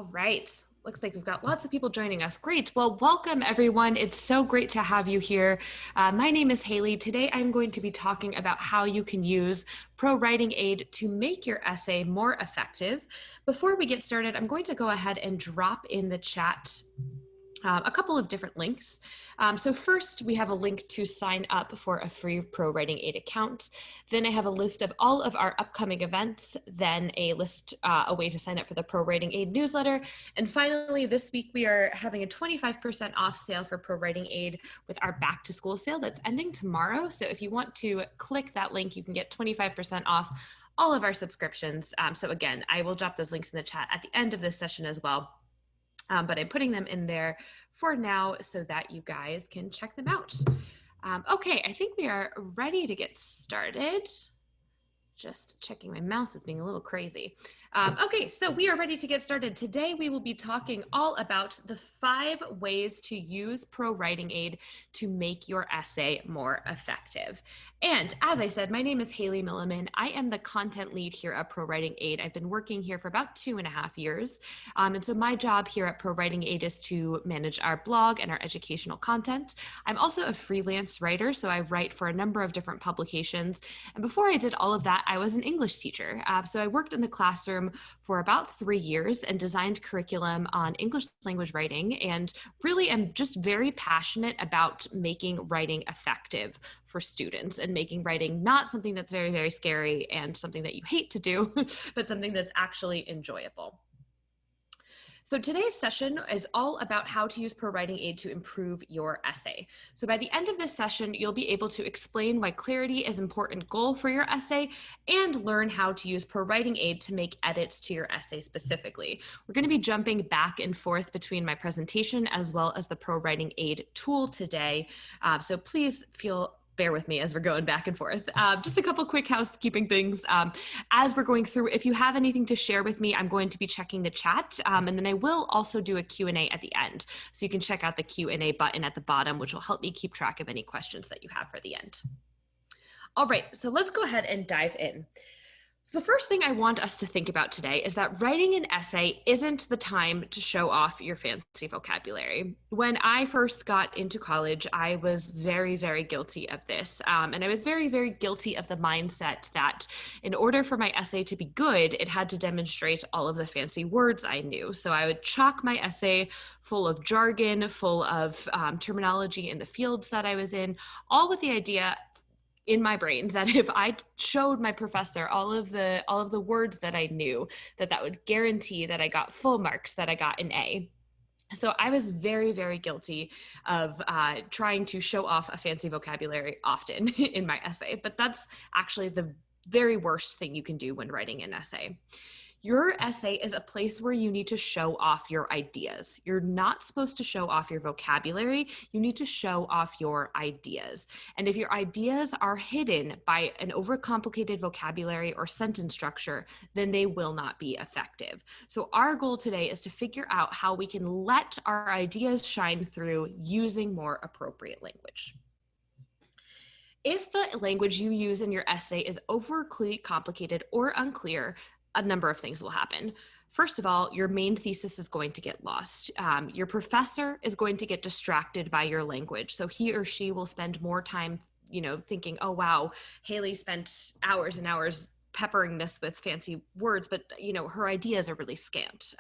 All right. Looks like we've got lots of people joining us. Great. Well, welcome everyone. It's so great to have you here. My name is Hayley. Today I'm going to be talking about how you can use ProWritingAid to make your essay more effective. Before we get started, I'm going to go ahead and drop in the chat a couple of different links. So first, we have a link to sign up for a free ProWritingAid account. Then I have a list of all of our upcoming events, then a way to sign up for the ProWritingAid newsletter. And finally, this week, we are having a 25% off sale for ProWritingAid with our back to school sale that's ending tomorrow. So if you want to click that link, you can get 25% off all of our subscriptions. So again, I will drop those links in the chat at the end of this session as well. But I'm putting them in there for now so that you guys can check them out. Okay, I think we are ready to get started. Just checking my mouse is being a little crazy. Okay, so we are ready to get started. Today we will be talking all about the 5 ways to use ProWritingAid to make your essay more effective. And as I said, my name is Hayley Milliman. I am the content lead here at ProWritingAid. I've been working here for about 2.5 years. And so my job here at ProWritingAid is to manage our blog and our educational content. I'm also a freelance writer, so I write for a number of different publications. And before I did all of that, I was an English teacher. So I worked in the classroom for about 3 years and designed curriculum on English language writing, and really am just very passionate about making writing effective for students and making writing not something that's very, very scary and something that you hate to do, but something that's actually enjoyable. So today's session is all about how to use ProWritingAid to improve your essay. So by the end of this session, you'll be able to explain why clarity is an important goal for your essay and learn how to use ProWritingAid to make edits to your essay specifically. We're going to be jumping back and forth between my presentation as well as the ProWritingAid tool today. So please bear with me as we're going back and forth. Just a couple quick housekeeping things. As we're going through, if you have anything to share with me, I'm going to be checking the chat, and then I will also do a Q&A at the end. So you can check out the Q&A button at the bottom, which will help me keep track of any questions that you have for the end. All right, so let's go ahead and dive in. So the first thing I want us to think about today is that writing an essay isn't the time to show off your fancy vocabulary. When I first got into college, I was very, very guilty of this. And I was very, very guilty of the mindset that in order for my essay to be good, it had to demonstrate all of the fancy words I knew. So I would chock my essay full of jargon, full of terminology in the fields that I was in, all with the idea in my brain that if I showed my professor all of the words that I knew, that would guarantee that I got full marks, that I got an A. So I was very, very guilty of trying to show off a fancy vocabulary often in my essay, but that's actually the very worst thing you can do when writing an essay. Your essay is a place where you need to show off your ideas. You're not supposed to show off your vocabulary. You need to show off your ideas. And if your ideas are hidden by an overcomplicated vocabulary or sentence structure, then they will not be effective. So our goal today is to figure out how we can let our ideas shine through using more appropriate language. If the language you use in your essay is overly complicated or unclear, a number of things will happen. First of all, your main thesis is going to get lost. Your professor is going to get distracted by your language. So he or she will spend more time, thinking, oh, wow, Hayley spent hours and hours peppering this with fancy words, but her ideas are really scant.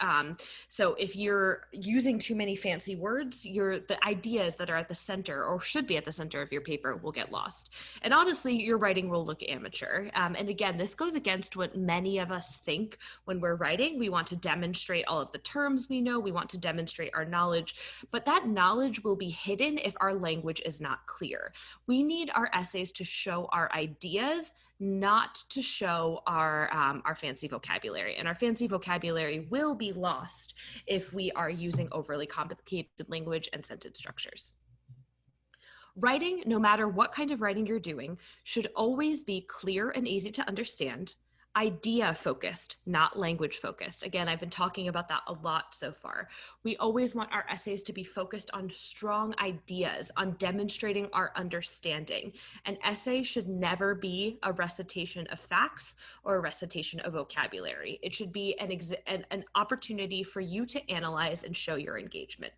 So if you're using too many fancy words, the ideas that are at the center or should be at the center of your paper will get lost. And honestly, your writing will look amateur. And again, this goes against what many of us think when we're writing. We want to demonstrate all of the terms we know. We want to demonstrate our knowledge, but that knowledge will be hidden if our language is not clear. We need our essays to show our ideas, not to show our fancy vocabulary. And our fancy vocabulary will be lost if we are using overly complicated language and sentence structures. Writing, no matter what kind of writing you're doing, should always be clear and easy to understand, idea focused, not language focused. Again, I've been talking about that a lot so far. We always want our essays to be focused on strong ideas, on demonstrating our understanding. An essay should never be a recitation of facts or a recitation of vocabulary. It should be an opportunity for you to analyze and show your engagement.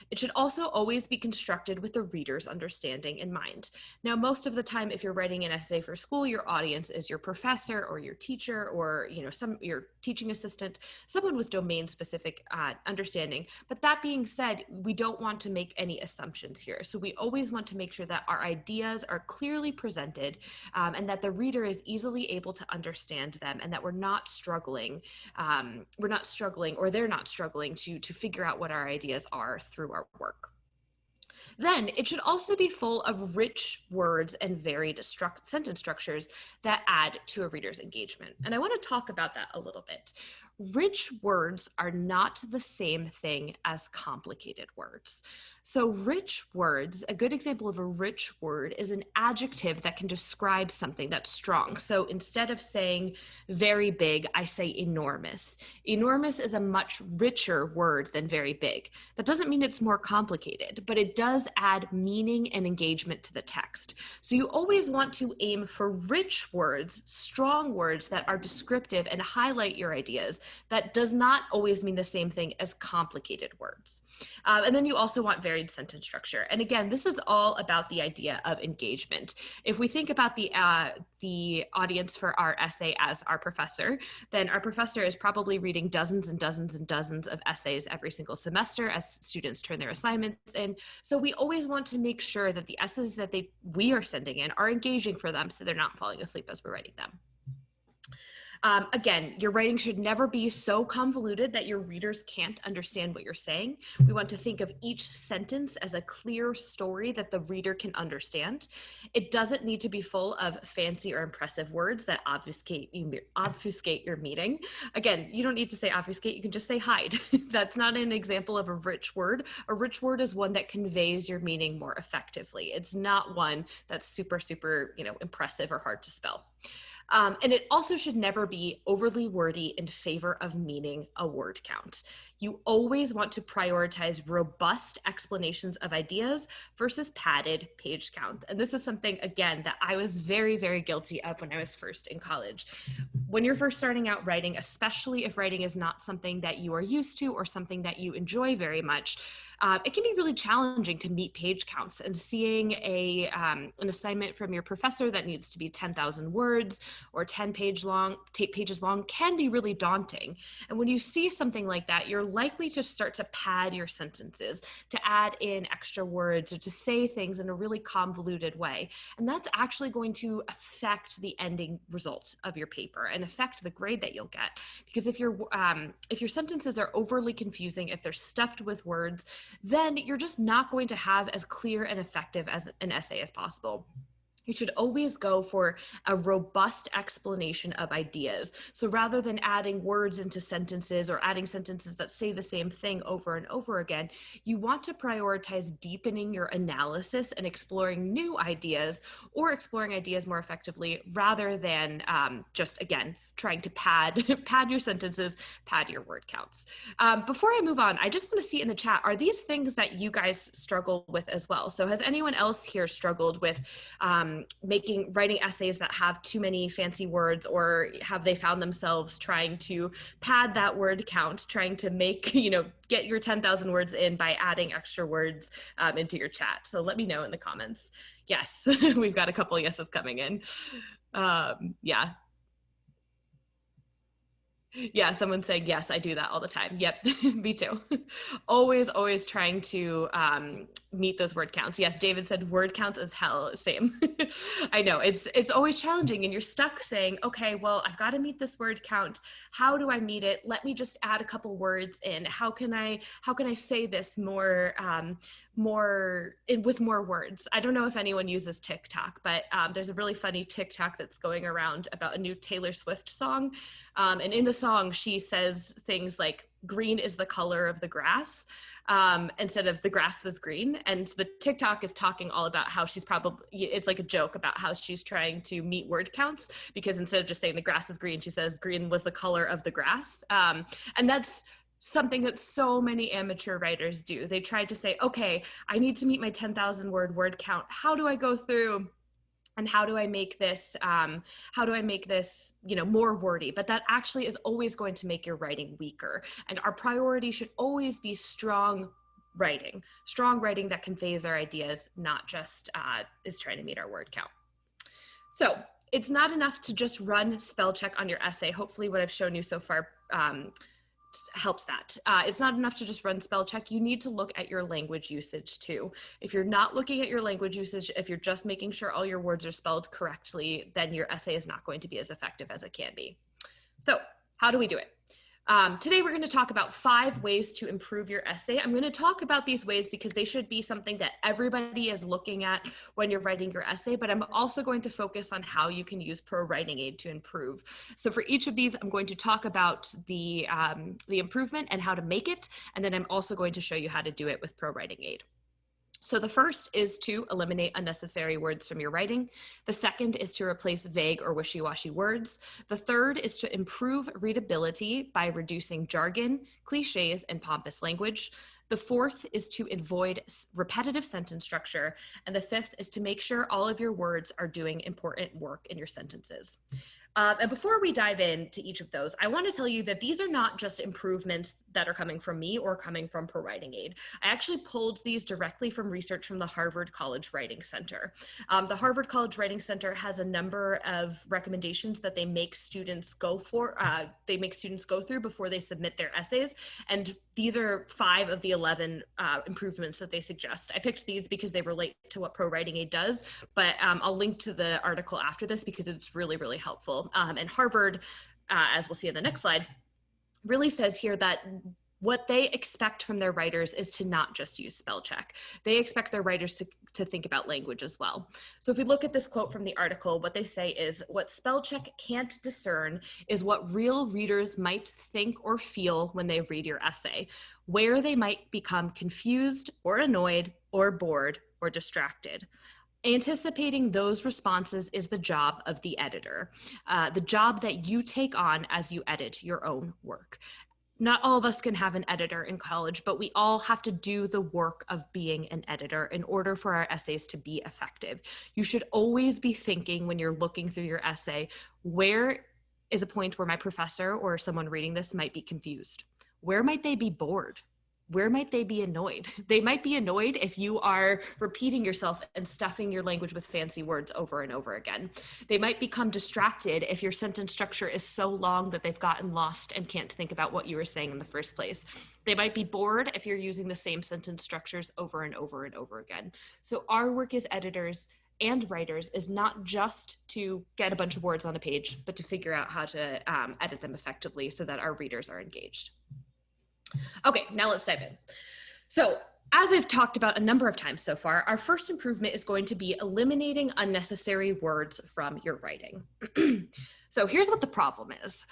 It should also always be constructed with the reader's understanding in mind. Now, most of the time, if you're writing an essay for school, your audience is your professor or your teacher or your teaching assistant, someone with domain-specific understanding. But that being said, we don't want to make any assumptions here. So we always want to make sure that our ideas are clearly presented and that the reader is easily able to understand them, and that we're not struggling, or they're not struggling to figure out what our ideas are through our work. Then it should also be full of rich words and varied sentence structures that add to a reader's engagement. And I want to talk about that a little bit. Rich words are not the same thing as complicated words. So rich words, a good example of a rich word is an adjective that can describe something that's strong. So instead of saying very big, I say enormous. Enormous is a much richer word than very big. That doesn't mean it's more complicated, but it does add meaning and engagement to the text. So you always want to aim for rich words, strong words that are descriptive and highlight your ideas. That does not always mean the same thing as complicated words. And then you also want varied sentence structure. And again, this is all about the idea of engagement. If we think about the audience for our essay as our professor, then our professor is probably reading dozens and dozens and dozens of essays every single semester as students turn their assignments in. So we always want to make sure that the essays that we are sending in are engaging for them so they're not falling asleep as we're writing them. Again, your writing should never be so convoluted that your readers can't understand what you're saying. We want to think of each sentence as a clear story that the reader can understand. It doesn't need to be full of fancy or impressive words that obfuscate your meaning. Again, you don't need to say obfuscate, you can just say hide. That's not an example of a rich word. A rich word is one that conveys your meaning more effectively. It's not one that's super, impressive or hard to spell. And it also should never be overly wordy in favor of meaning a word count. You always want to prioritize robust explanations of ideas versus padded page count. And this is something, again, that I was very, very guilty of when I was first in college. When you're first starting out writing, especially if writing is not something that you are used to or something that you enjoy very much, it can be really challenging to meet page counts, and seeing an assignment from your professor that needs to be 10,000 words or 10 pages long can be really daunting. And when you see something like that, you're likely to start to pad your sentences, to add in extra words, or to say things in a really convoluted way. And that's actually going to affect the ending result of your paper and affect the grade that you'll get. Because if your sentences are overly confusing, if they're stuffed with words, then you're just not going to have as clear and effective as an essay as possible. You should always go for a robust explanation of ideas. So rather than adding words into sentences or adding sentences that say the same thing over and over again, you want to prioritize deepening your analysis and exploring new ideas, or exploring ideas more effectively, rather than just, again, trying to pad your sentences, pad your word counts. Before I move on, I just want to see in the chat, are these things that you guys struggle with as well? So has anyone else here struggled with writing essays that have too many fancy words, or have they found themselves trying to pad that word count, trying to make, get your 10,000 words in by adding extra words into your chat? So let me know in the comments. Yes, we've got a couple yeses coming in. Yeah. Yeah, someone saying, yes, I do that all the time. Yep, me too. Always trying to meet those word counts. Yes, David said word counts as hell. Same. I know, it's always challenging, and you're stuck saying, okay, well, I've got to meet this word count. How do I meet it? Let me just add a couple words in. How can I say this more with more words? I don't know if anyone uses TikTok, but there's a really funny TikTok that's going around about a new Taylor Swift song. And in the song, she says things like, green is the color of the grass, instead of the grass was green. And the TikTok is talking all about how she's probably, it's like a joke about how she's trying to meet word counts, because instead of just saying the grass is green, she says green was the color of the grass. And that's something that so many amateur writers do. They try to say, okay, I need to meet my 10,000 word count. How do I go through and how do I make this, more wordy? But that actually is always going to make your writing weaker. And our priority should always be strong writing that conveys our ideas, not just is trying to meet our word count. So it's not enough to just run spell check on your essay. Hopefully what I've shown you so far helps that. It's not enough to just run spell check. You need to look at your language usage too. If you're not looking at your language usage, if you're just making sure all your words are spelled correctly, then your essay is not going to be as effective as it can be. So how do we do it? Today we're going to talk about 5 ways to improve your essay. I'm going to talk about these ways because they should be something that everybody is looking at when you're writing your essay, but I'm also going to focus on how you can use ProWritingAid to improve. So for each of these, I'm going to talk about the improvement and how to make it, and then I'm also going to show you how to do it with ProWritingAid. So the first is to eliminate unnecessary words from your writing. The second is to replace vague or wishy-washy words. The third is to improve readability by reducing jargon, cliches, and pompous language. The fourth is to avoid repetitive sentence structure. And the fifth is to make sure all of your words are doing important work in your sentences. And before we dive into each of those, I want to tell you that these are not just improvements that are coming from me or coming from ProWritingAid. I actually pulled these directly from research from the Harvard College Writing Center. The Harvard College Writing Center has a number of recommendations that they make students go through before they submit their essays. And these are 5 of the 11 improvements that they suggest. I picked these because they relate to what ProWritingAid does, but I'll link to the article after this because it's really, really helpful. And Harvard, as we'll see in the next slide, really says here that what they expect from their writers is to not just use spell check. They expect their writers to think about language as well. So if we look at this quote from the article, what they say is, what spell check can't discern is what real readers might think or feel when they read your essay, where they might become confused or annoyed or bored or distracted. Anticipating those responses is the job of the editor, the job that you take on as you edit your own work. Not all of us can have an editor in college, but we all have to do the work of being an editor in order for our essays to be effective. You should always be thinking when you're looking through your essay, where is a point where my professor or someone reading this might be confused? Where might they be bored? Where might they be annoyed? They might be annoyed if you are repeating yourself and stuffing your language with fancy words over and over again. They might become distracted if your sentence structure is so long that they've gotten lost and can't think about what you were saying in the first place. They might be bored if you're using the same sentence structures over and over and over again. So our work as editors and writers is not just to get a bunch of words on a page, but to figure out how to edit them effectively so that our readers are engaged. Okay, now let's dive in. So as I've talked about a number of times so far, our first improvement is going to be eliminating unnecessary words from your writing. So here's what the problem is.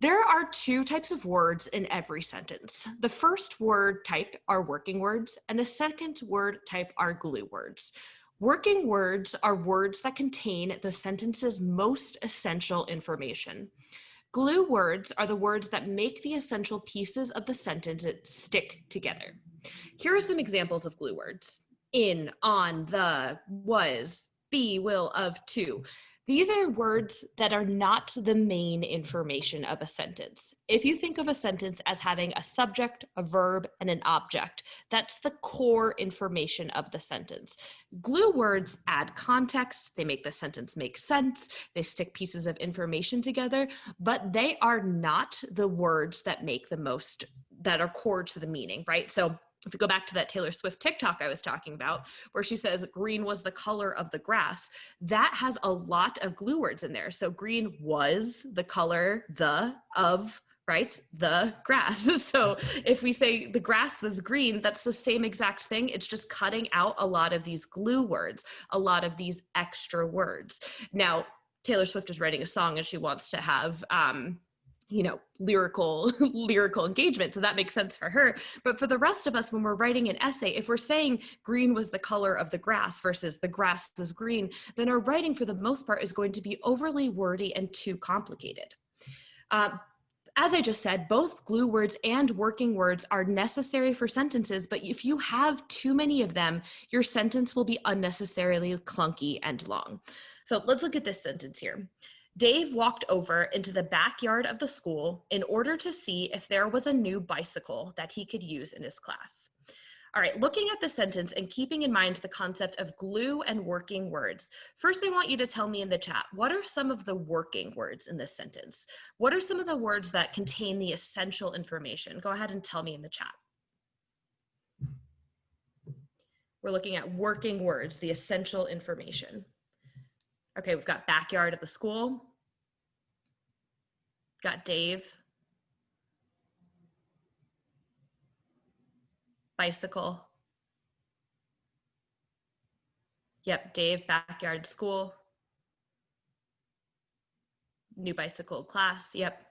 There are 2 types of words in every sentence. The first word type are working words, and the second word type are glue words. Working words are words that contain the sentence's most essential information. Glue words are the words that make the essential pieces of the sentence stick together. Here are some examples of glue words. In, on, the, was, be, will, of, to. These are words that are not the main information of a sentence. If you think of a sentence as having a subject, a verb, and an object, that's the core information of the sentence. Glue words add context, they make the sentence make sense, they stick pieces of information together, but they are not the words that make the most, that are core to the meaning, right? So if we go back to that Taylor Swift TikTok I was talking about, where she says green was the color of the grass, that has a lot of glue words in there. So green was the color, the, of, right? The grass. So if we say the grass was green, that's the same exact thing. It's just cutting out a lot of these glue words, a lot of these extra words. Now, Taylor Swift is writing a song and she wants to have, lyrical engagement. So that makes sense for her. But for the rest of us, when we're writing an essay, if we're saying green was the color of the grass versus the grass was green, then our writing for the most part is going to be overly wordy and too complicated. As I just said, both glue words and working words are necessary for sentences, but if you have too many of them, your sentence will be unnecessarily clunky and long. So let's look at this sentence here. Dave walked over into the backyard of the school in order to see if there was a new bicycle that he could use in his class. All right, looking at the sentence and keeping in mind the concept of glue and working words, first I want you to tell me in the chat, what are some of the working words in this sentence? What are some of the words that contain the essential information? Go ahead and tell me in the chat. We're looking at working words, the essential information. Okay, we've got backyard of the school. Got Dave. Bicycle. Yep, Dave, backyard, school. New bicycle, class, yep.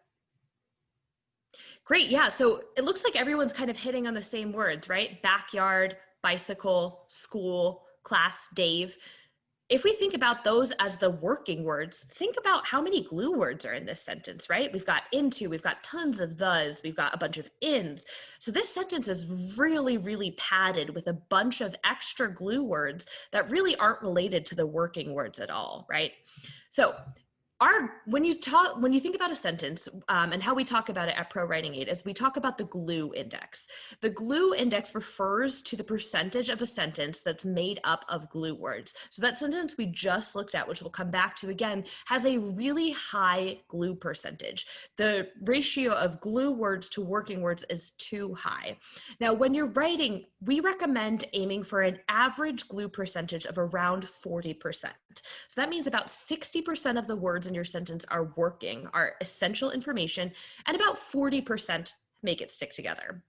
Great, yeah, so it looks like everyone's kind of hitting on the same words, right? Backyard, bicycle, school, class, Dave. If we think about those as the working words, think about how many glue words are in this sentence, right? We've got into, we've got tons of thes, we've got a bunch of ins. So this sentence is really, really padded with a bunch of extra glue words that really aren't related to the working words at all, right? So when you think about a sentence and how we talk about it at ProWritingAid is we talk about the glue index. The glue index refers to the percentage of a sentence that's made up of glue words. So that sentence we just looked at, which we'll come back to again, has a really high glue percentage. The ratio of glue words to working words is too high. Now, when you're writing, we recommend aiming for an average glue percentage of around 40%. So that means about 60% of the words in your sentence are working, are essential information, and about 40% make it stick together.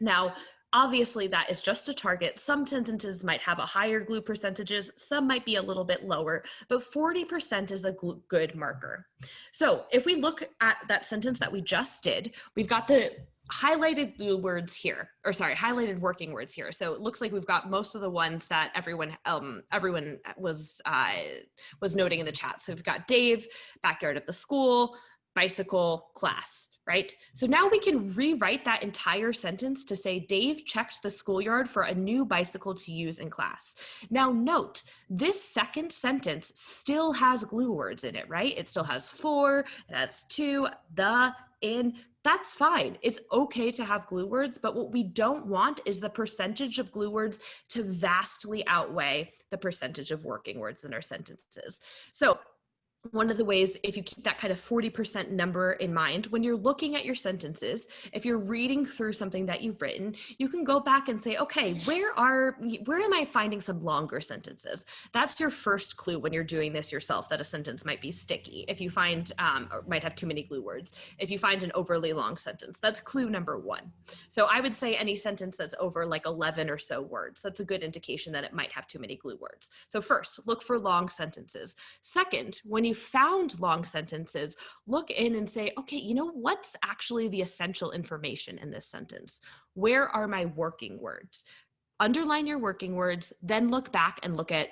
Now, obviously that is just a target. Some sentences might have a higher glue percentages, some might be a little bit lower, but 40% is a good marker. So if we look at that sentence that we just did, we've got the highlighted glue words here, or sorry, highlighted working words here. So it looks like we've got most of the ones that everyone was noting in the chat. So we've got Dave, backyard of the school, bicycle, class, right? So now we can rewrite that entire sentence to say Dave checked the schoolyard for a new bicycle to use in class. Now note, this second sentence still has glue words in it, right? It still has for, that's to, the, in. That's fine. It's okay to have glue words, but what we don't want is the percentage of glue words to vastly outweigh the percentage of working words in our sentences. So one of the ways, if you keep that kind of 40% number in mind, when you're looking at your sentences, if you're reading through something that you've written, you can go back and say, okay, where am I finding some longer sentences? That's your first clue when you're doing this yourself, that a sentence might be sticky. If you find, or might have too many glue words. If you find an overly long sentence, that's clue number one. So I would say any sentence that's over like 11 or so words, that's a good indication that it might have too many glue words. So first, look for long sentences. Second, when you found long sentences, look in and say, okay, what's actually the essential information in this sentence? Where are my working words? Underline your working words, then look back and look at,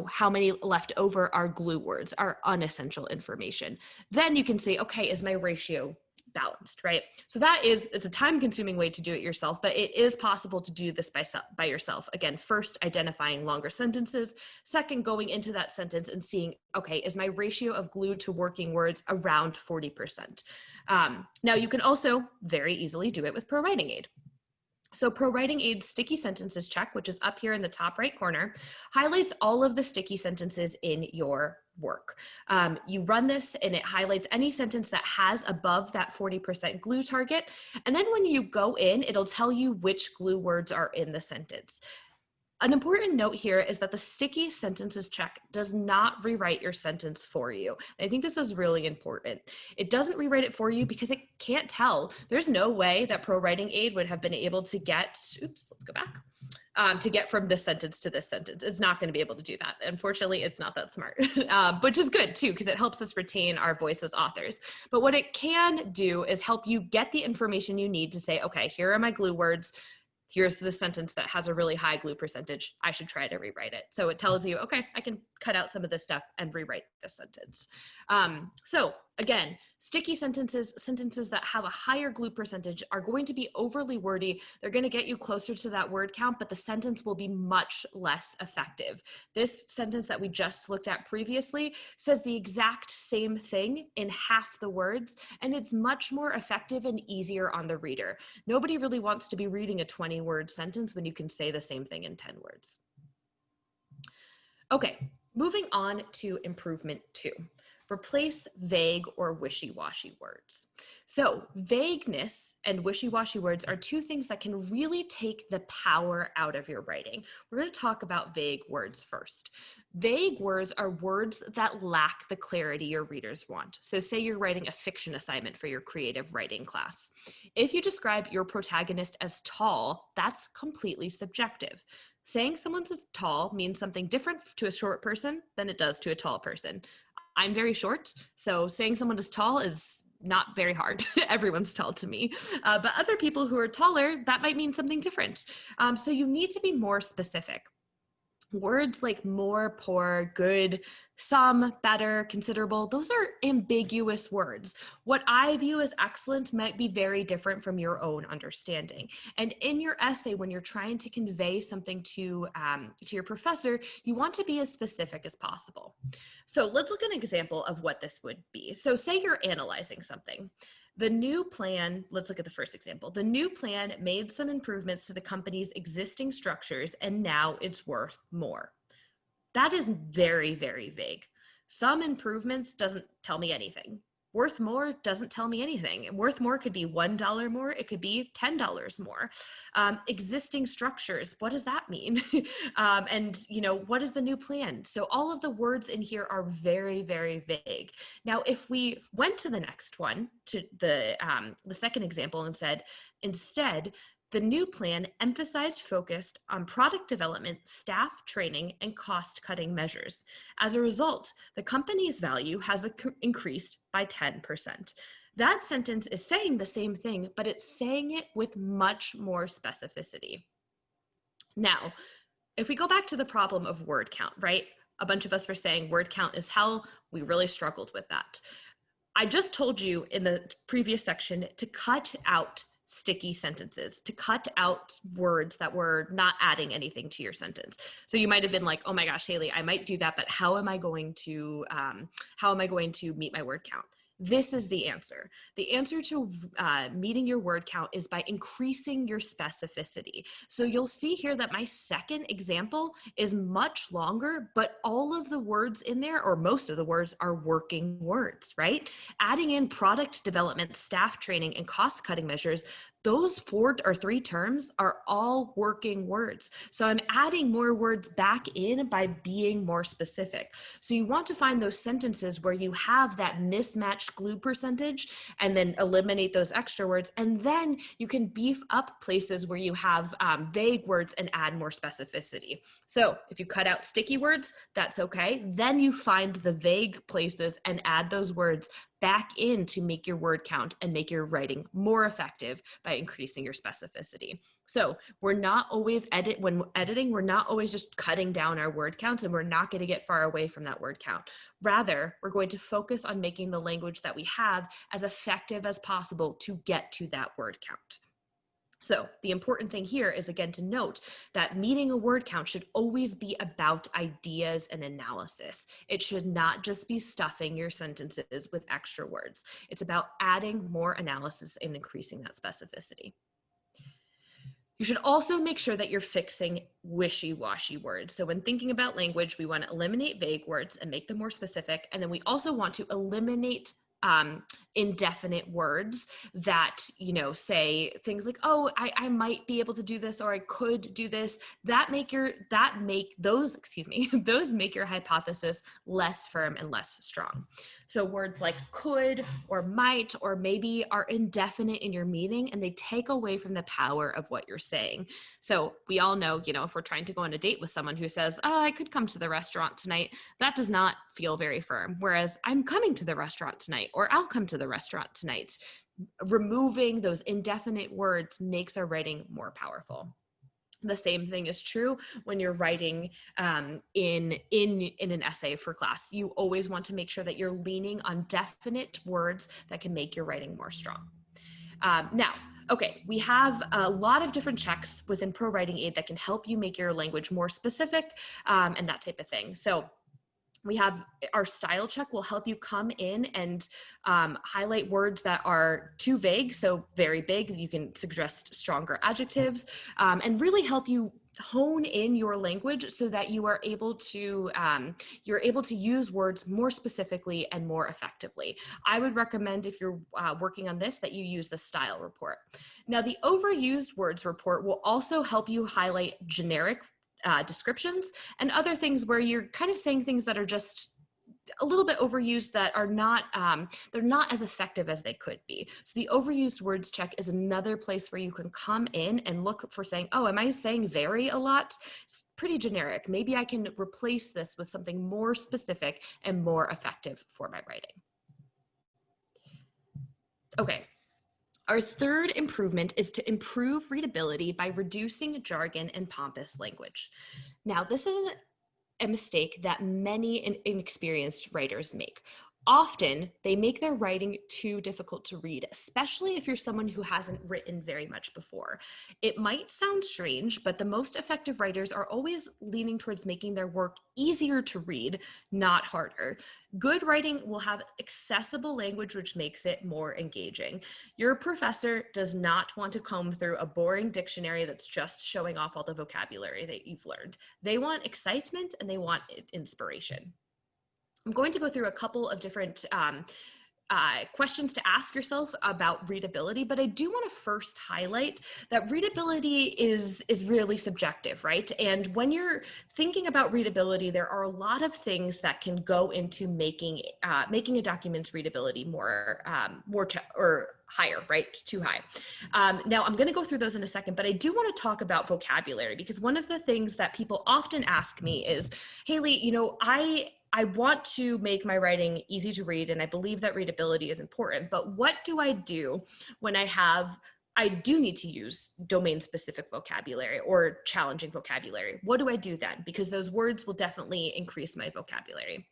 how many left over are glue words, are unessential information. Then you can say, okay, is my ratio balanced, right? So it's a time-consuming way to do it yourself, but it is possible to do this by yourself. Again, first, identifying longer sentences. Second, going into that sentence and seeing, okay, is my ratio of glue to working words around 40%? Now, you can also very easily do it with ProWritingAid. So ProWritingAid's sticky sentences check, which is up here in the top right corner, highlights all of the sticky sentences in your work. You run this and it highlights any sentence that has above that 40% glue target. And then when you go in, it'll tell you which glue words are in the sentence. An important note here is that the sticky sentences check does not rewrite your sentence for you. I think this is really important. It doesn't rewrite it for you because it can't tell. There's no way that ProWritingAid would have been able to get, let's go back. to get from this sentence to this sentence. It's not going to be able to do that. Unfortunately, it's not that smart, which is good too, because it helps us retain our voice as authors. But what it can do is help you get the information you need to say, okay, here are my glue words. Here's the sentence that has a really high glue percentage. I should try to rewrite it. So it tells you, okay, I can cut out some of this stuff and rewrite this sentence. So again, sticky sentences that have a higher glue percentage are going to be overly wordy. They're going to get you closer to that word count, but the sentence will be much less effective. This sentence that we just looked at previously says the exact same thing in half the words, and it's much more effective and easier on the reader. Nobody really wants to be reading a 20-word sentence when you can say the same thing in 10 words. Okay, moving on to improvement 2. Replace vague or wishy-washy words. So vagueness and wishy-washy words are two things that can really take the power out of your writing. We're going to talk about vague words first. Vague words are words that lack the clarity your readers want. So say you're writing a fiction assignment for your creative writing class. If you describe your protagonist as tall, that's completely subjective. Saying someone's tall means something different to a short person than it does to a tall person. I'm very short, so saying someone is tall is not very hard. Everyone's tall to me. But other people who are taller, that might mean something different. So you need to be more specific. Words like more, poor, good, some, better, considerable, those are ambiguous words. What I view as excellent might be very different from your own understanding. And in your essay, when you're trying to convey something to your professor, you want to be as specific as possible. So let's look at an example of what this would be. So say you're analyzing something. The new plan, let's look at the first example. The new plan made some improvements to the company's existing structures, and now it's worth more. That is very, very vague. Some improvements doesn't tell me anything. Worth more doesn't tell me anything. Worth more could be $1 more. It could be $10 more. Existing structures, what does that mean? And what is the new plan? So all of the words in here are very, very vague. Now, if we went to the next one, to the second example, and said, instead, the new plan emphasized focused on product development, staff training, and cost-cutting measures. As a result, the company's value has increased by 10%. That sentence is saying the same thing, but it's saying it with much more specificity. Now, if we go back to the problem of word count, right? A bunch of us were saying word count is hell. We really struggled with that. I just told you in the previous section to cut out sticky sentences, to cut out words that were not adding anything to your sentence. So you might have been like, oh my gosh, Hayley, I might do that, but how am I going to meet my word count? This is the answer. The answer to meeting your word count is by increasing your specificity. So you'll see here that my second example is much longer, but all of the words in there, or most of the words, are working words, right? Adding in product development, staff training, and cost-cutting measures, those 4 or 3 terms are all working words. So I'm adding more words back in by being more specific. So you want to find those sentences where you have that mismatched glue percentage and then eliminate those extra words. And then you can beef up places where you have vague words and add more specificity. So if you cut out sticky words, that's okay. Then you find the vague places and add those words back in to make your word count and make your writing more effective by increasing your specificity. So we're not always when editing, we're not always just cutting down our word counts, and we're not going to get far away from that word count. Rather, we're going to focus on making the language that we have as effective as possible to get to that word count. So the important thing here is, again, to note that meeting a word count should always be about ideas and analysis. It should not just be stuffing your sentences with extra words. It's about adding more analysis and increasing that specificity. You should also make sure that you're fixing wishy-washy words. So when thinking about language, we want to eliminate vague words and make them more specific. And then we also want to eliminate indefinite words that, you know, say things like, oh, I might be able to do this, or I could do this, those make your hypothesis less firm and less strong. So words like could or might or maybe are indefinite in your meaning, and they take away from the power of what you're saying. So we all know, you know, if we're trying to go on a date with someone who says, oh, I could come to the restaurant tonight, that does not feel very firm. Whereas I'm coming to the restaurant tonight, or I'll come to the restaurant tonight. Removing those indefinite words makes our writing more powerful. The same thing is true when you're writing in an essay for class. You always want to make sure that you're leaning on definite words that can make your writing more strong. Now, okay, we have a lot of different checks within ProWritingAid that can help you make your language more specific and that type of thing. So we have our style check will help you come in and highlight words that are too vague, so very big. You can suggest stronger adjectives and really help you hone in your language so that you are able to use words more specifically and more effectively. I would recommend, if you're working on this, that you use the style report. Now, the overused words report will also help you highlight generic descriptions and other things where you're kind of saying things that are just a little bit overused, that are not, they're not as effective as they could be. So the overused words check is another place where you can come in and look for saying, oh, am I saying very a lot? It's pretty generic. Maybe I can replace this with something more specific and more effective for my writing. Okay. Our third improvement is to improve readability by reducing jargon and pompous language. Now, this is a mistake that many inexperienced writers make. Often, they make their writing too difficult to read, especially if you're someone who hasn't written very much before. It might sound strange, but the most effective writers are always leaning towards making their work easier to read, not harder. Good writing will have accessible language, which makes it more engaging. Your professor does not want to comb through a boring dictionary that's just showing off all the vocabulary that you've learned. They want excitement and they want inspiration. I'm going to go through a couple of different questions to ask yourself about readability, but I do want to first highlight that readability is really subjective, right? And when you're thinking about readability, there are a lot of things that can go into making a document's readability more higher, right? Too high. Now, I'm going to go through those in a second, but I do want to talk about vocabulary, because one of the things that people often ask me is, Hayley, you know, I want to make my writing easy to read, and I believe that readability is important, but what do I do when I do need to use domain-specific vocabulary or challenging vocabulary? What do I do then? Because those words will definitely increase my vocabulary.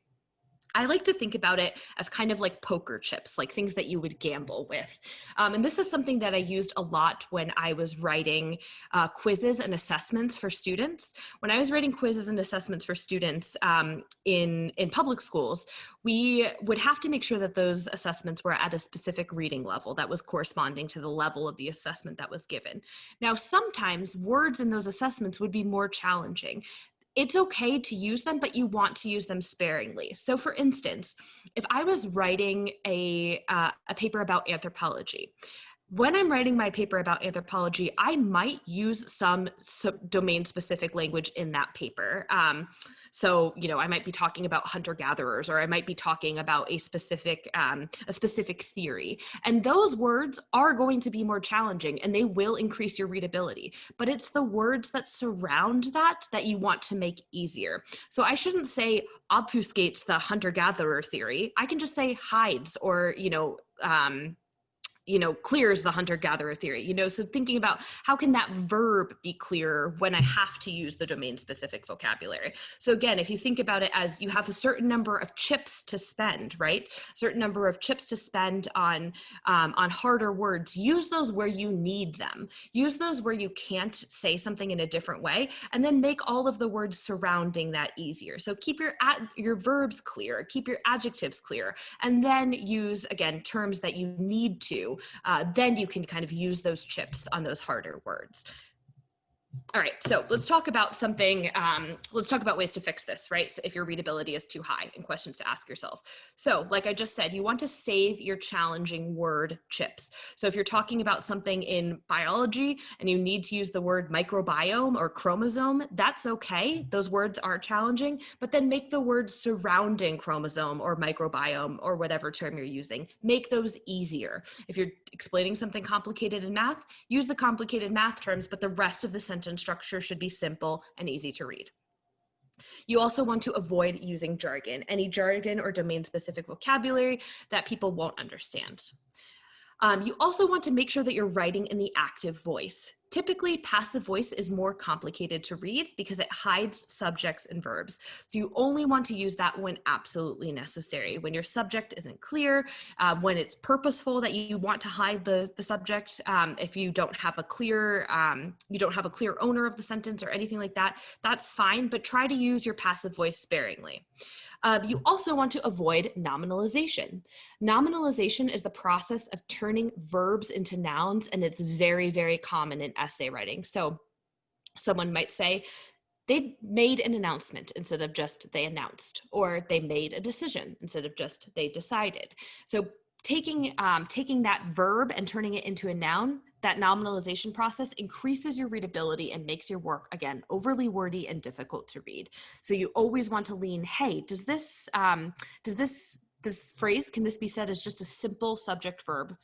I like to think about it as kind of like poker chips, like things that you would gamble with. And this is something that I used a lot when I was writing quizzes and assessments for students. When I was writing quizzes and assessments for students in public schools, we would have to make sure that those assessments were at a specific reading level that was corresponding to the level of the assessment that was given. Now, sometimes words in those assessments would be more challenging. It's okay to use them, but you want to use them sparingly. So for instance, if I was writing a paper about anthropology, when I'm writing my paper about anthropology, I might use some domain-specific language in that paper. So, you know, I might be talking about hunter-gatherers, or I might be talking about a specific theory. And those words are going to be more challenging, and they will increase your readability. But it's the words that surround that you want to make easier. So I shouldn't say obfuscates the hunter-gatherer theory. I can just say hides, or, clears the hunter-gatherer theory, so thinking about how can that verb be clearer when I have to use the domain-specific vocabulary. So again, if you think about it as you have a certain number of chips to spend, right? Certain number of chips to spend on harder words, use those where you need them. Use those where you can't say something in a different way, and then make all of the words surrounding that easier. So keep your verbs clear, keep your adjectives clear, and then use, again, terms that you need to. Then you can kind of use those chips on those harder words. All right, so let's talk about something, let's talk about ways to fix this, right? So if your readability is too high, and questions to ask yourself. So like I just said, you want to save your challenging word chips. So if you're talking about something in biology and you need to use the word microbiome or chromosome, that's okay. Those words are challenging, but then make the words surrounding chromosome or microbiome or whatever term you're using, make those easier. If you're explaining something complicated in math, use the complicated math terms, but the rest of the sentence structure should be simple and easy to read. You also want to avoid using jargon, any jargon or domain-specific vocabulary that people won't understand. You also want to make sure that you're writing in the active voice. Typically, passive voice is more complicated to read because it hides subjects and verbs. So you only want to use that when absolutely necessary. When your subject isn't clear, when it's purposeful that you want to hide the subject, if you don't have a clear owner of the sentence or anything like that, that's fine, but try to use your passive voice sparingly. You also want to avoid nominalization. Nominalization is the process of turning verbs into nouns, and it's very, very common in essay writing. So someone might say, they made an announcement instead of just they announced, or they made a decision instead of just they decided. So taking that verb and turning it into a noun, that nominalization process increases your readability and makes your work, again, overly wordy and difficult to read. So you always want to lean, hey, this phrase, can this be said as just a simple subject verb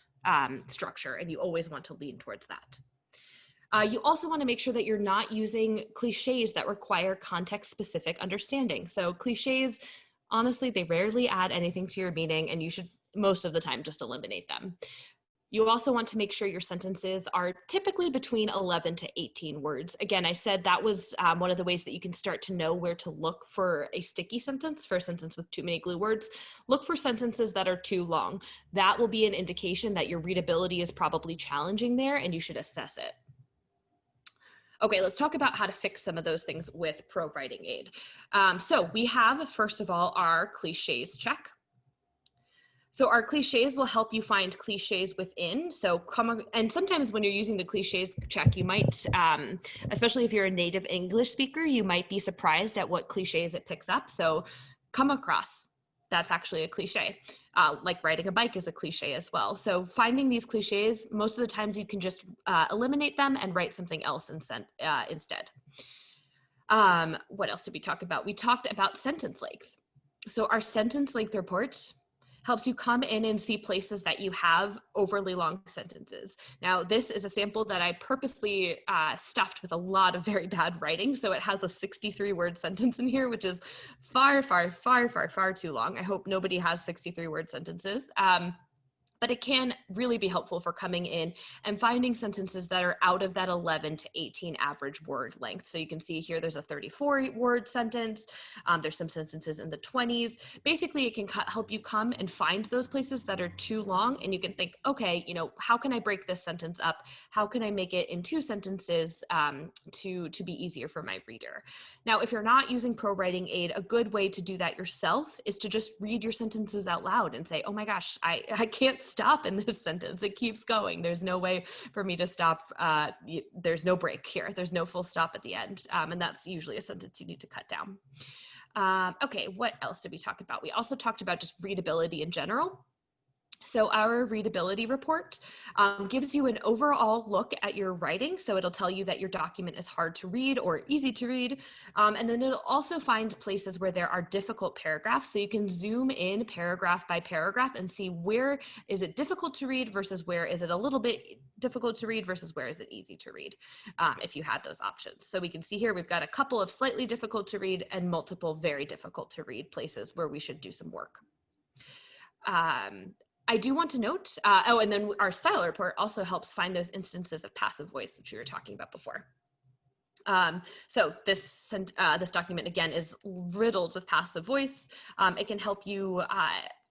structure? And you always want to lean towards that. You also want to make sure that you're not using cliches that require context-specific understanding. So cliches, honestly, they rarely add anything to your meaning, and you should, most of the time, just eliminate them. You also want to make sure your sentences are typically between 11 to 18 words. Again, I said that was one of the ways that you can start to know where to look for a sticky sentence, for a sentence with too many glue words. Look for sentences that are too long. That will be an indication that your readability is probably challenging there, and you should assess it. Okay, let's talk about how to fix some of those things with ProWritingAid. So we have, first of all, our cliches check. So our cliches will help you find cliches within. So and sometimes when you're using the cliches check, you might, especially if you're a native English speaker, you might be surprised at what cliches it picks up. So come across, that's actually a cliche. Like riding a bike is a cliche as well. So finding these cliches, most of the times you can just eliminate them and write something else instead. What else did we talk about? We talked about sentence length. So our sentence length report helps you come in and see places that you have overly long sentences. Now, this is a sample that I purposely stuffed with a lot of very bad writing. So it has a 63-word sentence in here, which is far, far, far, far, far too long. I hope nobody has 63-word sentences. But it can really be helpful for coming in and finding sentences that are out of that 11 to 18 average word length. So you can see here, there's a 34-word sentence. There's some sentences in the 20s. Basically, it can help you come and find those places that are too long, and you can think, okay, how can I break this sentence up? How can I make it in 2 sentences to be easier for my reader? Now, if you're not using ProWritingAid, a good way to do that yourself is to just read your sentences out loud and say, oh my gosh, I can't stop in this sentence. It keeps going. There's no way for me to stop. There's no break here. There's no full stop at the end. And that's usually a sentence you need to cut down. Okay, what else did we talk about? We also talked about just readability in general. So our readability report gives you an overall look at your writing. So it'll tell you that your document is hard to read or easy to read. And then it'll also find places where there are difficult paragraphs. So you can zoom in paragraph by paragraph and see where is it difficult to read versus where is it a little bit difficult to read versus where is it easy to read, if you had those options. So we can see here, we've got a couple of slightly difficult to read and multiple very difficult to read places where we should do some work. I do want to note, and then our style report also helps find those instances of passive voice, which we were talking about before. So this document, again, is riddled with passive voice. It can help you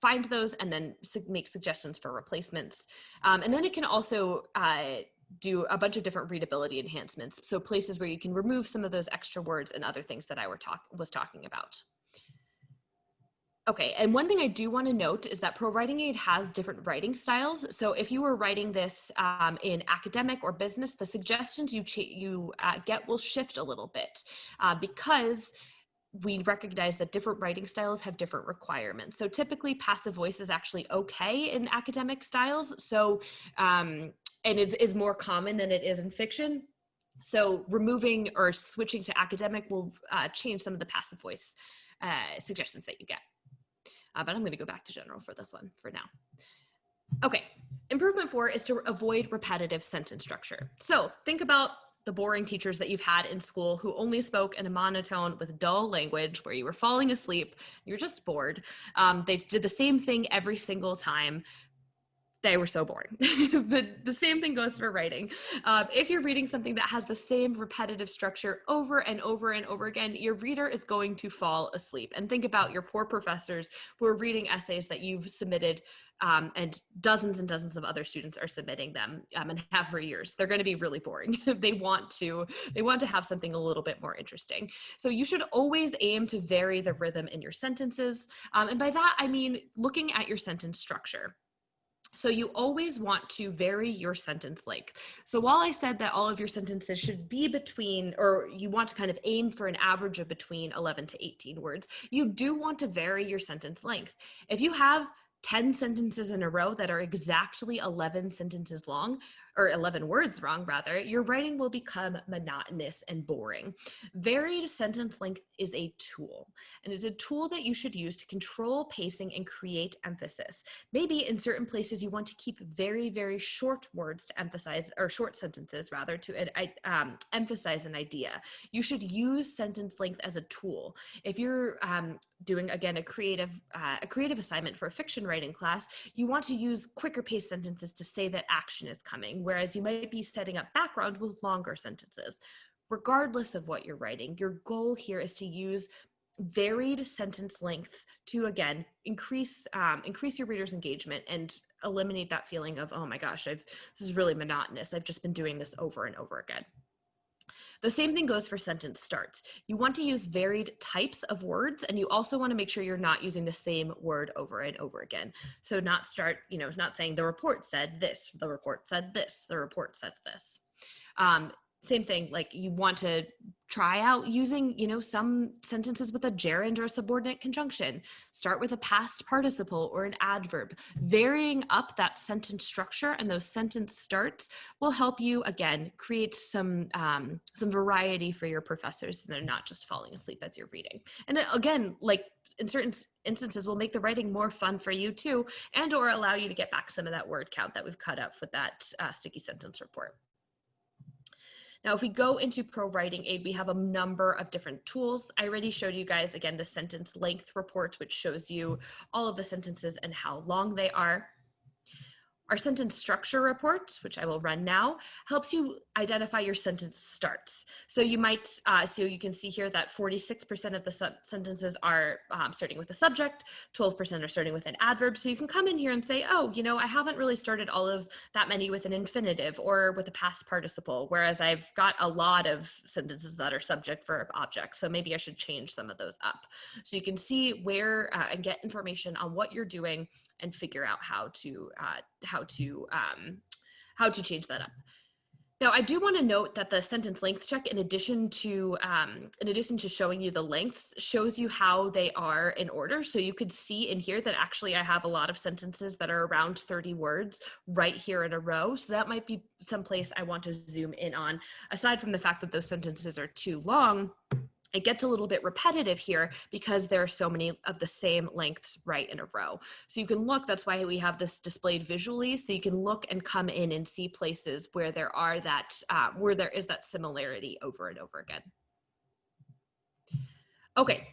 find those and then make suggestions for replacements. And then it can also do a bunch of different readability enhancements. So places where you can remove some of those extra words and other things that I was talking about. Okay, and one thing I do want to note is that ProWritingAid has different writing styles. So if you were writing this in academic or business, the suggestions you get will shift a little bit because we recognize that different writing styles have different requirements. So typically passive voice is actually okay in academic styles. So, and it is more common than it is in fiction. So removing or switching to academic will change some of the passive voice suggestions that you get. But I'm going to go back to general for this one for now. Okay, improvement 4 is to avoid repetitive sentence structure. So think about the boring teachers that you've had in school who only spoke in a monotone with dull language where you were falling asleep, you're just bored. They did the same thing every single time. They were so boring. The same thing goes for writing. If you're reading something that has the same repetitive structure over and over and over again, your reader is going to fall asleep. And think about your poor professors who are reading essays that you've submitted and dozens of other students are submitting them and have for years. They're going to be really boring. They want to have something a little bit more interesting. So you should always aim to vary the rhythm in your sentences. And by that, I mean looking at your sentence structure. So you always want to vary your sentence length. So while I said that all of your sentences should be between, or you want to kind of aim for an average of between 11 to 18 words, you do want to vary your sentence length. If you have 10 sentences in a row that are exactly 11 sentences long, or 11 words wrong rather, your writing will become monotonous and boring. Varied sentence length is a tool, and it's a tool that you should use to control pacing and create emphasis. Maybe in certain places you want to keep very, very short words to emphasize, or short sentences rather, to emphasize an idea. You should use sentence length as a tool. If you're doing, again, a creative assignment for a fiction writing class, you want to use quicker paced sentences to say that action is coming, whereas you might be setting up background with longer sentences. Regardless of what you're writing, your goal here is to use varied sentence lengths to, again, increase your reader's engagement and eliminate that feeling of, oh my gosh, this is really monotonous. I've just been doing this over and over again. The same thing goes for sentence starts. You want to use varied types of words, and you also want to make sure you're not using the same word over and over again. So not saying the report said this, the report said this, the report said this. Same thing, like you want to try out using, some sentences with a gerund or a subordinate conjunction. Start with a past participle or an adverb. Varying up that sentence structure and those sentence starts will help you, again, create some variety for your professors, and they're not just falling asleep as you're reading. And again, like in certain instances, will make the writing more fun for you too, and or allow you to get back some of that word count that we've cut up with that sticky sentence report. Now, if we go into ProWritingAid, we have a number of different tools. I already showed you guys, again, the sentence length report, which shows you all of the sentences and how long they are. Our sentence structure report, which I will run now, helps you identify your sentence starts. So you might, so you can see here that 46% of the sentences are starting with a subject, 12% are starting with an adverb. So you can come in here and say, oh, I haven't really started all of that many with an infinitive or with a past participle, whereas I've got a lot of sentences that are subject, verb, object. So maybe I should change some of those up. So you can see where and get information on what you're doing and figure out how to change that up. Now, I do want to note that the sentence length check, in addition to showing you the lengths, shows you how they are in order. So you could see in here that actually I have a lot of sentences that are around 30 words right here in a row. So that might be someplace I want to zoom in on. Aside from the fact that those sentences are too long, it gets a little bit repetitive here because there are so many of the same lengths right in a row. So you can look, that's why we have this displayed visually, so you can look and come in and see places where there are that, where there is that similarity over and over again. Okay,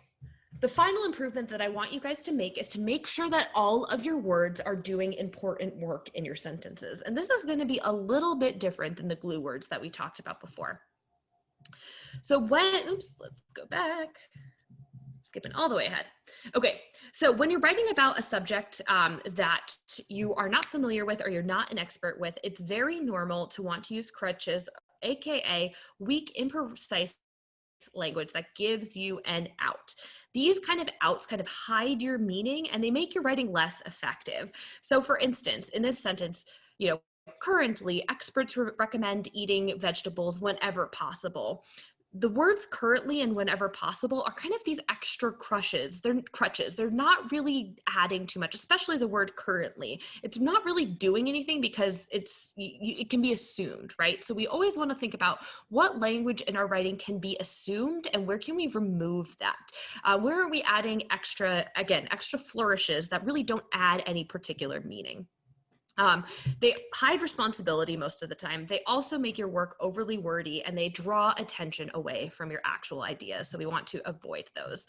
the final improvement that I want you guys to make is to make sure that all of your words are doing important work in your sentences. And this is going to be a little bit different than the glue words that we talked about before. So let's go back, skipping all the way ahead. Okay, so when you're writing about a subject that you are not familiar with or you're not an expert with, it's very normal to want to use crutches, AKA weak, imprecise language that gives you an out. These kind of outs kind of hide your meaning and they make your writing less effective. So for instance, in this sentence, currently experts recommend eating vegetables whenever possible. The words currently and whenever possible are kind of these extra crutches. They're not really adding too much, especially the word currently. It's not really doing anything because it can be assumed, right? So we always want to think about what language in our writing can be assumed and where can we remove that? Where are we adding extra flourishes that really don't add any particular meaning? They hide responsibility most of the time. They also make your work overly wordy and they draw attention away from your actual ideas. So we want to avoid those.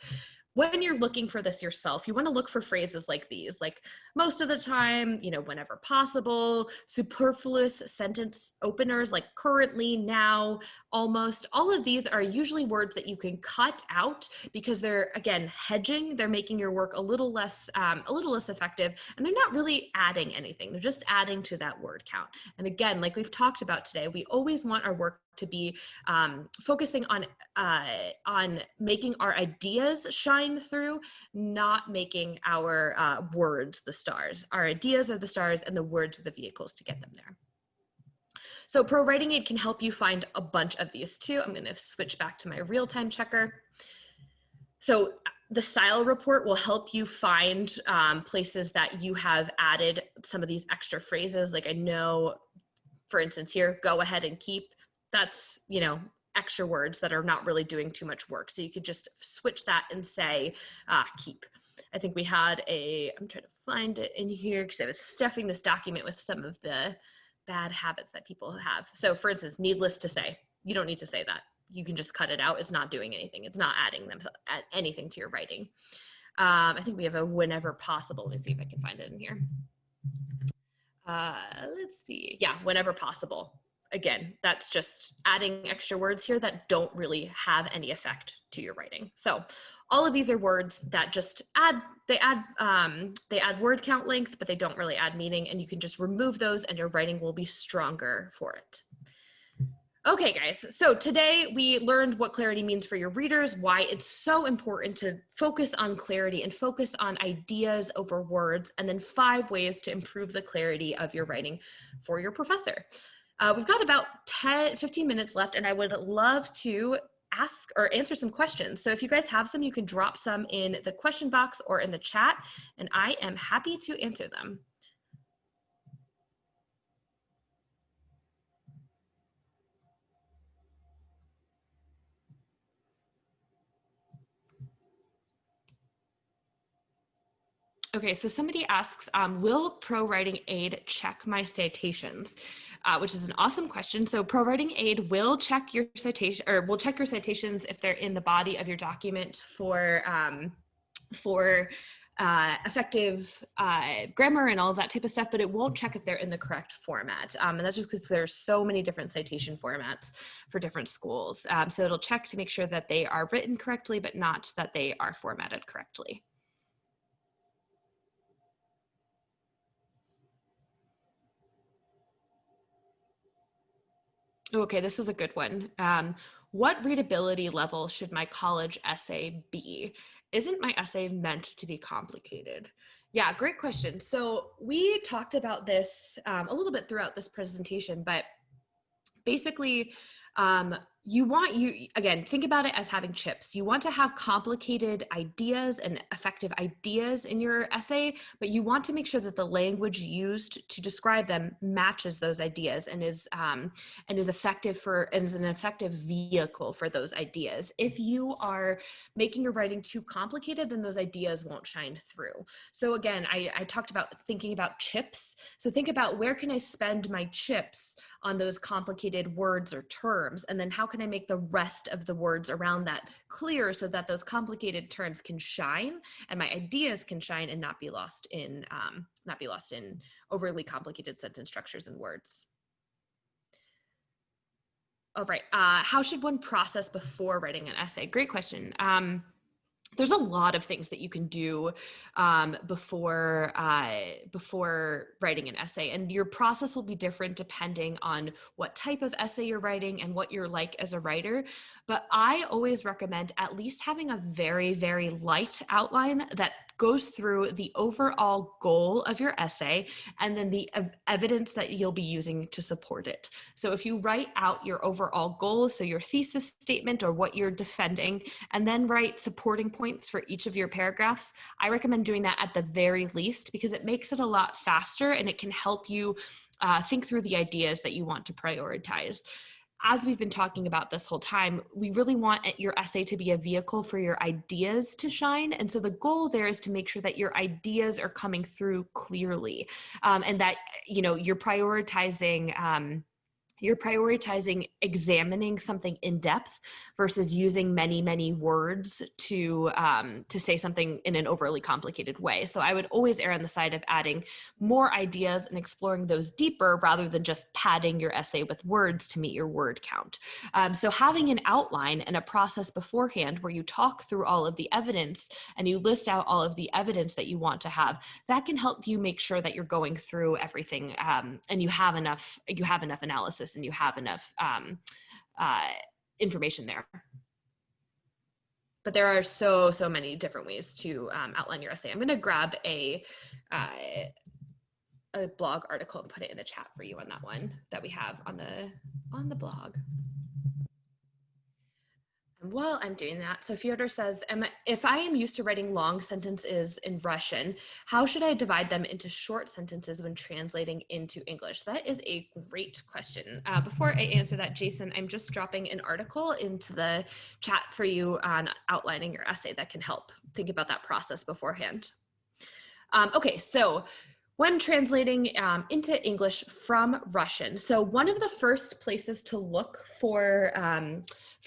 When you're looking for this yourself, you want to look for phrases like these, like most of the time, whenever possible, superfluous sentence openers like currently, now, almost. All of these are usually words that you can cut out because they're, again, hedging. They're making your work a little less effective, and they're not really adding anything. They're just adding to that word count. And again, like we've talked about today, we always want our work to be focusing on making our ideas shine through, not making our words the stars. Our ideas are the stars and the words are the vehicles to get them there. So ProWritingAid can help you find a bunch of these too. I'm going to switch back to my real-time checker. So the style report will help you find places that you have added some of these extra phrases. Like I know, for instance here, go ahead and keep. That's, extra words that are not really doing too much work. So you could just switch that and say, keep. I think we had I'm trying to find it in here because I was stuffing this document with some of the bad habits that people have. So for instance, needless to say, you don't need to say that. You can just cut it out. It's not doing anything. It's not adding anything to your writing. I think we have a whenever possible. Let's see if I can find it in here. Let's see. Yeah, whenever possible. Again, that's just adding extra words here that don't really have any effect to your writing. So all of these are words that just add word count length, but they don't really add meaning, and you can just remove those and your writing will be stronger for it. Okay, guys, so today we learned what clarity means for your readers, why it's so important to focus on clarity and focus on ideas over words, and then 5 ways to improve the clarity of your writing for your professor. We've got about 15 minutes left, and I would love to ask or answer some questions. So if you guys have some, you can drop some in the question box or in the chat, and I am happy to answer them. Okay, so somebody asks, will ProWritingAid check my citations? Which is an awesome question. So ProWritingAid will check your citation, or will check your citations if they're in the body of your document for effective grammar and all of that type of stuff, but it won't check if they're in the correct format. And that's just because there's so many different citation formats for different schools. So it'll check to make sure that they are written correctly, but not that they are formatted correctly. Okay, this is a good one. What readability level should my college essay be? Isn't my essay meant to be complicated? Yeah, great question. So we talked about this a little bit throughout this presentation, but basically, again, think about it as having chips. You want to have complicated ideas and effective ideas in your essay, but you want to make sure that the language used to describe them matches those ideas and is effective and is an effective vehicle for those ideas. If you are making your writing too complicated, then those ideas won't shine through. So again, I talked about thinking about chips. So think about, where can I spend my chips on those complicated words or terms, and then how can I make the rest of the words around that clear so that those complicated terms can shine and my ideas can shine and not be lost in overly complicated sentence structures and words. All right, how should one process before writing an essay? Great question. there's a lot of things that you can do before writing an essay, and your process will be different depending on what type of essay you're writing and what you're like as a writer. But I always recommend at least having a very, very light outline that goes through the overall goal of your essay and then the evidence that you'll be using to support it. So if you write out your overall goal, so your thesis statement or what you're defending, and then write supporting points for each of your paragraphs, I recommend doing that at the very least, because it makes it a lot faster and it can help you think through the ideas that you want to prioritize. As we've been talking about this whole time, we really want your essay to be a vehicle for your ideas to shine. And so the goal there is to make sure that your ideas are coming through clearly, and that, you're prioritizing examining something in depth versus using many, many words to say something in an overly complicated way. So I would always err on the side of adding more ideas and exploring those deeper rather than just padding your essay with words to meet your word count. So having an outline and a process beforehand where you talk through all of the evidence and you list out all of the evidence that you want to have, that can help you make sure that you're going through everything, and you have enough analysis and you have enough information there. But there are so many different ways to outline your essay. I'm going to grab a blog article and put it in the chat for you on that one that we have on the blog. And while I'm doing that, so Fyodor says, if I am used to writing long sentences in Russian, how should I divide them into short sentences when translating into English? That is a great question. Before I answer that, Jason, I'm just dropping an article into the chat for you on outlining your essay that can help think about that process beforehand. Okay, so when translating into English from Russian, so one of the first places to look for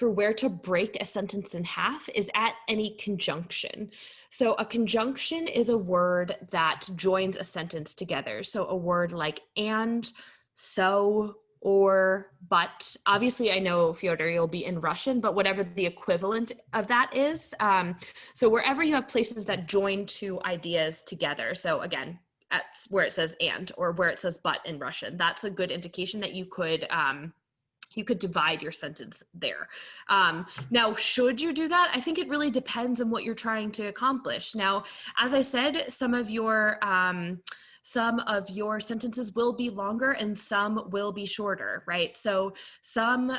where to break a sentence in half is at any conjunction. So a conjunction is a word that joins a sentence together. So a word like and, so, or, but. Obviously, I know, Fyodor, you'll be in Russian, but whatever the equivalent of that is. So wherever you have places that join two ideas together, so again, at where it says and or where it says but in Russian, that's a good indication that you could divide your sentence there. Now, should you do that? I think it really depends on what you're trying to accomplish. Now, as I said, some of your sentences will be longer and some will be shorter, right? So some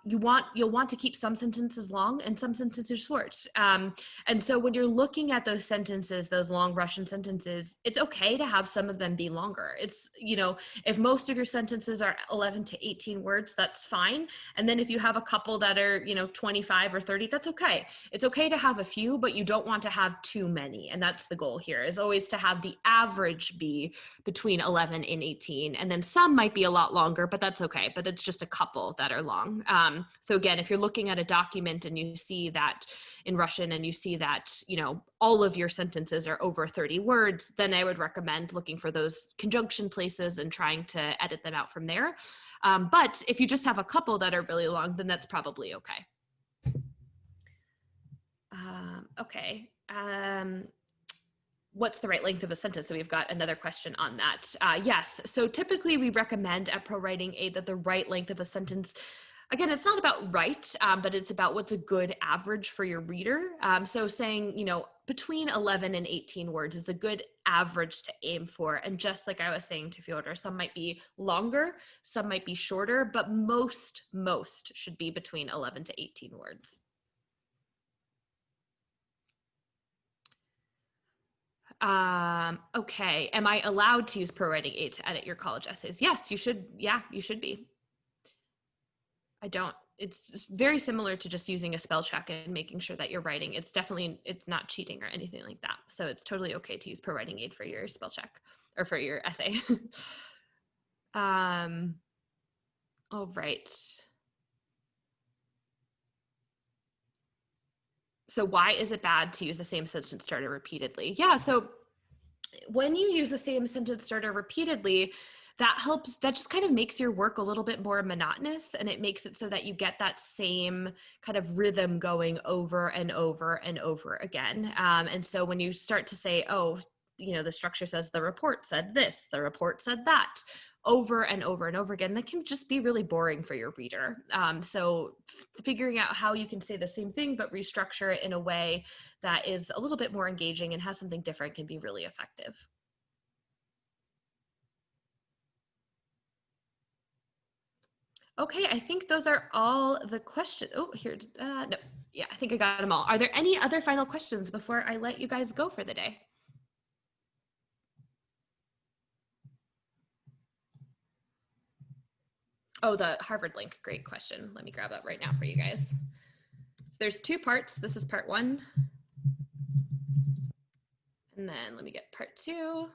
you'll want to keep some sentences long and some sentences short. And so when you're looking at those sentences, those long Russian sentences, it's okay to have some of them be longer. It's, if most of your sentences are 11 to 18 words, that's fine. And then if you have a couple that are, 25 or 30, that's okay. It's okay to have a few, but you don't want to have too many. And that's the goal here, is always to have the average be between 11 and 18. And then some might be a lot longer, but that's okay. But it's just a couple that are long. So again, if you're looking at a document and you see that in Russian and you see that, all of your sentences are over 30 words, then I would recommend looking for those conjunction places and trying to edit them out from there. But if you just have a couple that are really long, then that's probably okay. Okay. What's the right length of a sentence? So we've got another question on that. Yes, so typically we recommend at ProWritingAid that the right length of a sentence, again, it's not about right, but it's about what's a good average for your reader. So saying, between 11 and 18 words is a good average to aim for. And just like I was saying to Fyodor, some might be longer, some might be shorter, but most should be between 11 to 18 words. Okay, am I allowed to use ProWritingAid to edit your college essays? Yes, you should. Yeah, you should be. It's very similar to just using a spell check and making sure that you're writing. It's not cheating or anything like that. So it's totally okay to use ProWritingAid for your spell check or for your essay. All right. So why is it bad to use the same sentence starter repeatedly? Yeah, so when you use the same sentence starter repeatedly, That helps. That just kind of makes your work a little bit more monotonous, and it makes it so that you get that same kind of rhythm going over and over and over again. And so when you start to say, oh, the structure says the report said this, the report said that, over and over and over again, that can just be really boring for your reader. So figuring out how you can say the same thing, but restructure it in a way that is a little bit more engaging and has something different can be really effective. Okay, I think those are all the questions. Oh, here, no, yeah, I think I got them all. Are there any other final questions before I let you guys go for the day? Oh, the Harvard link, great question. Let me grab that right now for you guys. So there's two parts. This is part one. And then let me get part two.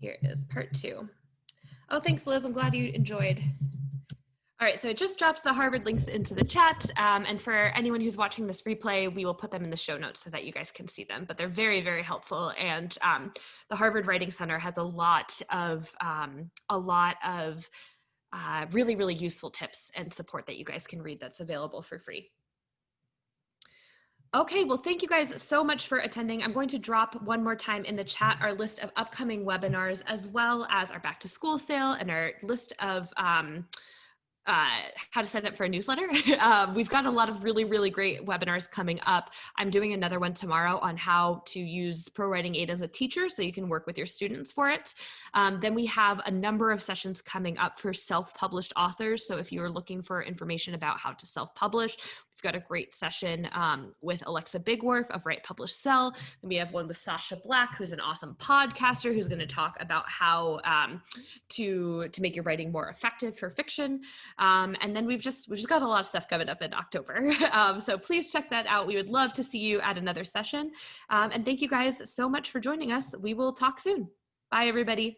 Here is part two. Oh, thanks, Liz. I'm glad you enjoyed. All right, so it just drops the Harvard links into the chat. And for anyone who's watching this replay, we will put them in the show notes so that you guys can see them. But they're very, very helpful. And the Harvard Writing Center has a lot of really, really useful tips and support that you guys can read that's available for free. Okay, well, thank you guys so much for attending. I'm going to drop one more time in the chat our list of upcoming webinars, as well as our back to school sale and our list of how to sign up for a newsletter. We've got a lot of really, really great webinars coming up. I'm doing another one tomorrow on how to use ProWritingAid as a teacher so you can work with your students for it. Then we have a number of sessions coming up for self-published authors. So if you are looking for information about how to self-publish, we've got a great session with Alexa Bigworth of Write, Publish, Sell. Then we have one with Sasha Black, who's an awesome podcaster who's going to talk about how to make your writing more effective for fiction. And then we've just got a lot of stuff coming up in October. So please check that out. We would love to see you at another session. And thank you guys so much for joining us. We will talk soon. Bye, everybody.